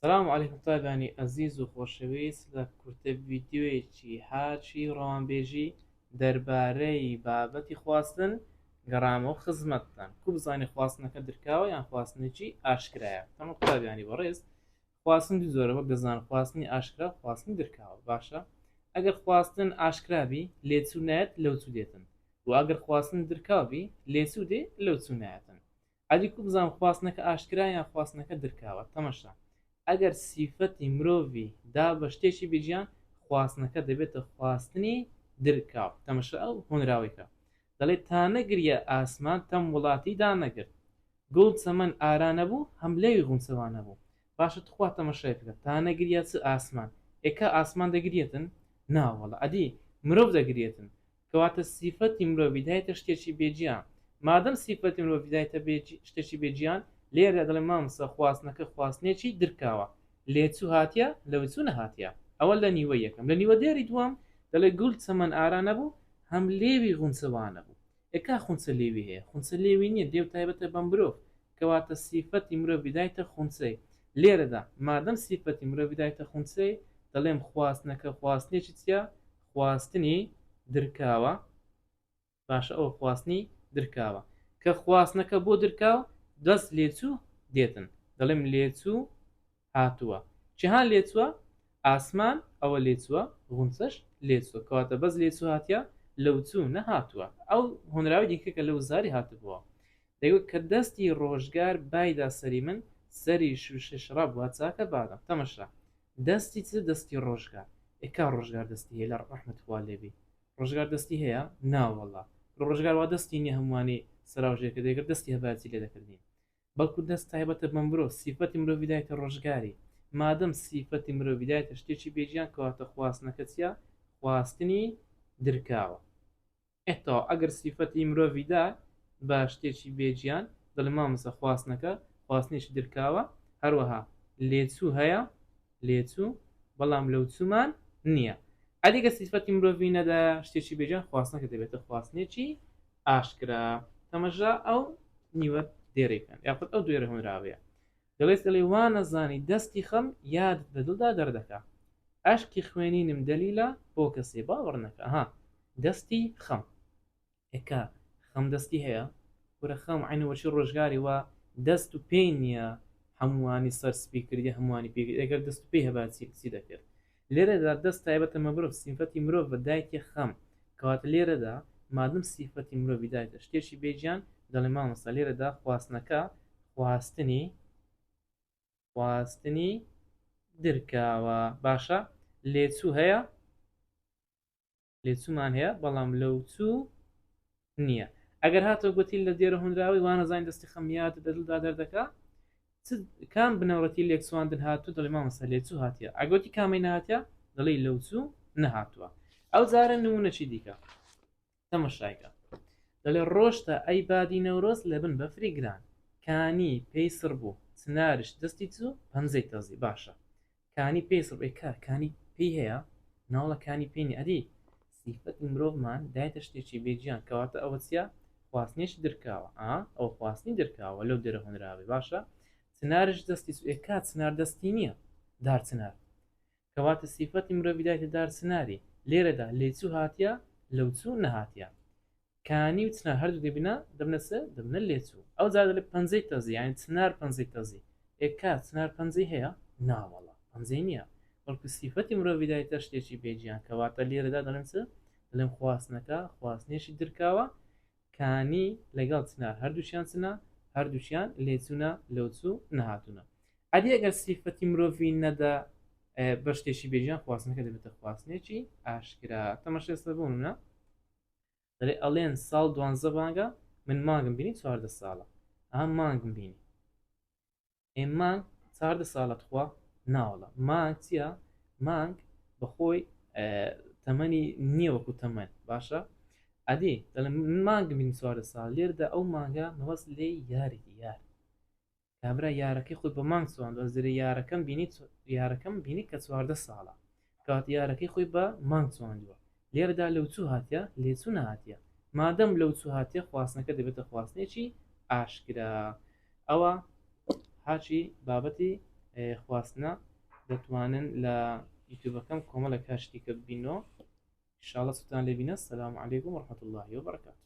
سلام علیکم تابانی ئەزیز و خۆشەویست لە کورتە ڤیددیوەیەکی هاچی ڕەوانبێژی دەربارەی بابەتی خواستن گەڕامە و خزمەتتان کو بزانانی خواستنەکە درکاوە یان خواستنێکی ئاشکرایە تەمە تابانی بەڕێز خواستن دوو زۆرە وەک دەزان خواستنی ئاشکرا خواستنی درکاوە باشە ئەگەر خواستن ئاشکرابی لێچوو نایەت لەوچوو دێتن و ئەگەر خواستن درکاوی لێچوو دێ لەوچوو نایەتن ئەدی کو بزانام خواستنەکە ئاشکرا یان خواستنەکە درکاوە تەمەشا ئەگەر سیفەتی مرۆڤی دا بە شتێکی بێژیان خواستنەکە دەبێتە خواستنی درکاو تەمەشا ئەو هۆنراویکە دەڵێت تا نەگریە ئاسمان تەم وڵاتی دانەگرت گوڵ چەمەن ئارانە بوو هەم لێوی غونچەوانە بوو باشە تخوا تەمەشای بکە تا نەگریە چ ئاسمان ئێکە ئاسمان دەگرێتن ناوەڵە ئەدی مرۆڤ دەگرێتن کەواتە سیفەتی مرۆڤی دایتە شتێکی بێجیان مادەم سیفەتی مرۆڤی دایتە شتێکی بێجیان لێرە دەڵێ مامسە خواستنەکە خواستنێکی درکاوە لێچوو هاتیە لەوچوو نەهاتیە ئەوە لە نیوە یەکەم لە نیوە دێری دووەم دەڵێ گوڵ چەمەن ئارانە بوو هەم لێوی غونچەوانە بوو ئێکا خونچە لێوی هەیە خونچە لێوی نییە دێو تایبەتە بەم مرۆڤ کەواتە سیفەتی مرۆڤی دایتە خونچەی لێرەدا مادەم سیفەتی مرۆڤی دایتە خونچەی دەڵێم خواستنەکە خواستنێکی چیە خواستنی درکاوە باشە ئەوە خواستنی درکاوە کە خواستنەکە بۆ درکاو دەست لێچوو دێتن دەڵێم لێچوو هاتووە جیهان لێچووە ئاسمان ئەوە لێچووە غونچەش لێچووە کەواتە بەس لێچوو هاتیە لەوچوو نەهاتووە ئەو هۆنراوی دیکە کە لەو زاری هاتبووە دەیوت کە دەستی ڕۆژگار بایدا سەری من سەری شوشەشڕا بووە چاکە بادەم تەمەشا دەستی چ دەستی ڕۆژگار ئێکا ڕۆژگار دەستی هەیە لە ڕەحمەتخوا لێبی ڕۆژگار دەستی هەیە ناوەڵا ڕۆژگار وا دەستی نیە هەمووانی سەراوژێکە دەگەر دەستی هەباتی لێ دەکردین بەڵکو دەست تایبەتە بە مرۆ سیفەتی مرۆڤیدایتە ڕۆژگاری مادەم سیفەتی مرۆڤیدایتە شتێکی بێجیان کەواتە خواستنەکە چیە خواستنی درکاوە ئێتەوە ئەگەر سیفەتی مرۆڤیدا بە شتێکی بێجیان دڵ مامەسە خواستنەکە خواستنیشی درکاوە هەروەها لێچوو هەیە لێچوو بەڵام لەو چوومان نییە ئەدیگە سیفەتی مرۆڤی نەدا شتێکی بێجیان خواستنەکە دەبێتە خواستنێکی ئاشکرا تەمەژا ئەو نیوە دێڕێکەکەن یاخود ئەو دوێرە هۆنراوەیە دەڵێت لێ وانەزانی دەستی خەم یاد لە دڵدا دەردەکە ئاشکی خوێنینم دەلیلە بۆ کەسێ باوەڕ نەکە ها دەستی خەم ئێکا خەم دەستی هەیە وەرە خەم عینەوەچی ڕۆژگاری وە دەست و پێی نییە هەمووانی سەر سپی کردی هەمووانی پێ ئەگەر دەست و پێی هەباتی کچی دەکرد لێرەدا دەست تایبەتە مرۆڤ سیفەتی مرۆڤ بە دایکی خەم کەواتە لێرەدا مادەم سیفەتی مرۆڤی دایتە شتێکی بێجیان دەڵێ مامەستا لێرەدا خواستنەکە خواستنی درکاوە باشە لێچوو هەیە لێچوومان هەیە بەڵام لەوچوو نییە ئەگەر هاتەوە گوتی لە دێرە هۆنراوی وانەزانین دەستی خەمیات دەدڵدا دەردەکە کام بنەوەەتی لێکسواندن هاتوو دەڵێ مامەسە لێچوو هاتیە ئەگوتی کامی نهاتە دەڵێ لەوچوو نەهاتووە ئەو جارە نمونەچی دیکە تەمەشایکە دەڵێ ڕۆشتە ئەی بادی نەورۆز لە بن بەفری گران کانی پێی سڕ بوو چنارش دەستی چوو پەنجەی تەزی باشە کانی پێی سڕ ئێکا کانی پێی هەیە ناوڵەکانی پێینی ئەدی سیفەتی مرۆڤمان دایتە شتێکی بێجیان کەواتە ئەوە چیە خواستنیشی درکاوە ئەو خواستنی درکاوە لەو دەرە هۆنراوی باشە چنارش دەستی سو ئێکا چنار دەستی نییە دار چنار کەواتە سیفەتی مرۆڤی دایتە دار چناری لێرەدا لێچوو هاتیە لەوچوو نەهاتیە کانی و چنار هەردوو دەبینە دەبنەسە دەبنە لێچوو ئەو جار لە پەنجەی تەزی یان چنار پەنجەی تەزی ئێکا چنار پەنجەی هەیە ناوەڵە پەنجەی نییە بەڵکو سیفەتی مرۆڤی دایتە شتێکی بێجیان کەواتە لێرەدا دەڵێم چ دەڵێم خواستنەکە خواستنێشی درکاوە کانی لەگەڵ چنار هەردووشیان چنە هەردووشیان لێچوونە لەوچوو نەهاتوونە ئەدی ئەگەر سیفەتی مرۆڤی نەدا بە شتێکی بێژیان خواستنەکە دەبێتە خواستنێکی ئاشکرا تەمەشێستا بوونە دەڵێ ئەڵێن ساڵ 12 مانگە من مانگم بینی 14 ساڵە مانگم بینی مانگ 14 ساڵت خوا ناوەڵە مانگ چییە مانگ بەخۆی تەمەنی نییە وەکو تەمەن باشە ئەدی دەڵێ من مانگم بینی 14 ساڵ لێردا ئەو مانگە مەوەست لێ یاریدی یار کابرا یارەکەی خۆی بە مانگ سواندوە زێرە یارەکەم بینی کە 14 ساڵە کات یارەکەی خۆی بە مانگ سواندووە لێرەدا لەوچوو هاتیە لێچوو نهاتیە مادەم لەوچوو هاتیە خواستنەکە دەبێتە خواستنێکی ئاشکرا ئەوە هاچی بابەتی خواستنە دەتوانن لە یوتیوبەکەم کۆمەڵێک هاشتێکە ببینەوە. ئینشاءڵڵا سوتان لێبینە. السلام علیکم ورحمة الله وبركاته.